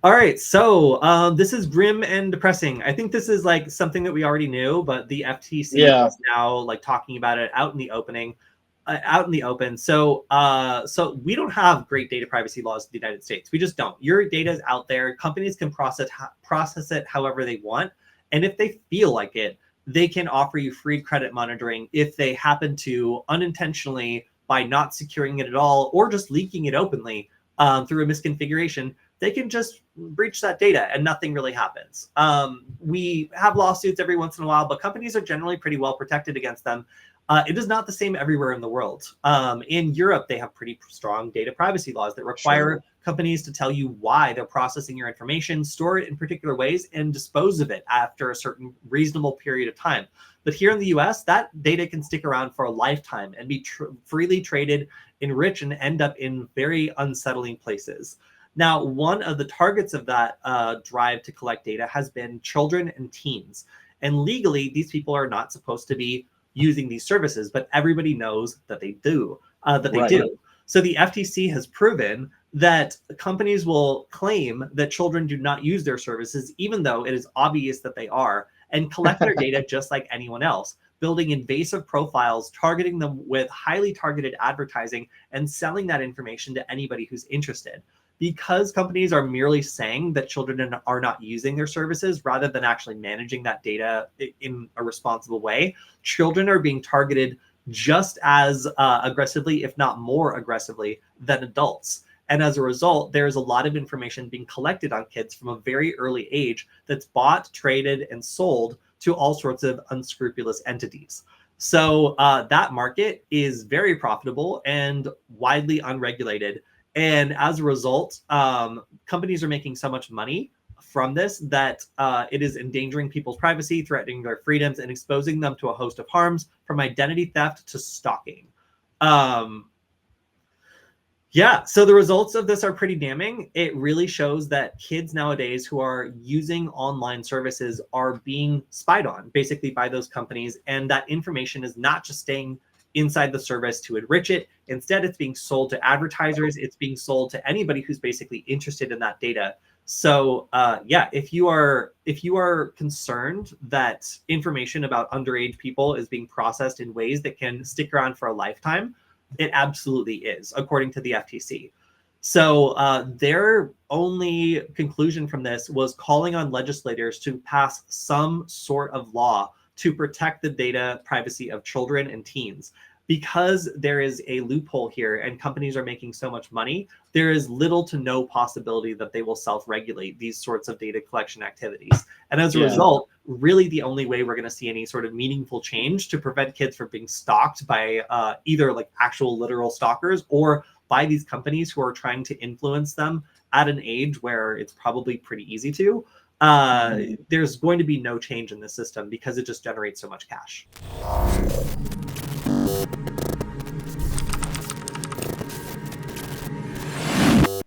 All right, so this is grim and depressing. I think this is like something that we already knew, but the FTC Yeah. is now like talking about it out in the open. So we don't have great data privacy laws in the United States. We just don't. Your data is out there. Companies can process it however they want, and if they feel like it, they can offer you free credit monitoring if they happen to unintentionally, by not securing it at all or just leaking it openly through a misconfiguration, they can just breach that data and nothing really happens. We have lawsuits every once in a while, but companies are generally pretty well protected against them. It is not the same everywhere in the world. In Europe, they have pretty strong data privacy laws that require Sure. companies to tell you why they're processing your information, store it in particular ways, and dispose of it after a certain reasonable period of time. But here in the US, that data can stick around for a lifetime and be freely traded, enrich, and end up in very unsettling places. Now, one of the targets of that drive to collect data has been children and teens. And legally, these people are not supposed to be using these services, but everybody knows that they do. Right. So the FTC has proven that companies will claim that children do not use their services, even though it is obvious that they are, and collect their data just like anyone else, building invasive profiles, targeting them with highly targeted advertising, and selling that information to anybody who's interested. Because companies are merely saying that children are not using their services rather than actually managing that data in a responsible way, children are being targeted just as aggressively, if not more aggressively, than adults. And as a result, there's a lot of information being collected on kids from a very early age that's bought, traded, and sold to all sorts of unscrupulous entities. So that market is very profitable and widely unregulated. And as a result, companies are making so much money from this that it is endangering people's privacy, threatening their freedoms, and exposing them to a host of harms, from identity theft to stalking. Um, yeah, so the results of this are pretty damning. It really shows that kids nowadays who are using online services are being spied on, basically, by those companies. And that information is not just staying inside the service to enrich it. Instead, it's being sold to advertisers. It's being sold to anybody who's basically interested in that data. So yeah, if you are concerned that information about underage people is being processed in ways that can stick around for a lifetime, it absolutely is, according to the FTC. So their only conclusion from this was calling on legislators to pass some sort of law to protect the data privacy of children and teens. Because there is a loophole here and companies are making so much money, there is little to no possibility that they will self-regulate these sorts of data collection activities. And as a Yeah. result, really the only way we're going to see any sort of meaningful change to prevent kids from being stalked by either like actual literal stalkers or by these companies who are trying to influence them at an age where it's probably pretty easy to, there's going to be no change in the system because it just generates so much cash.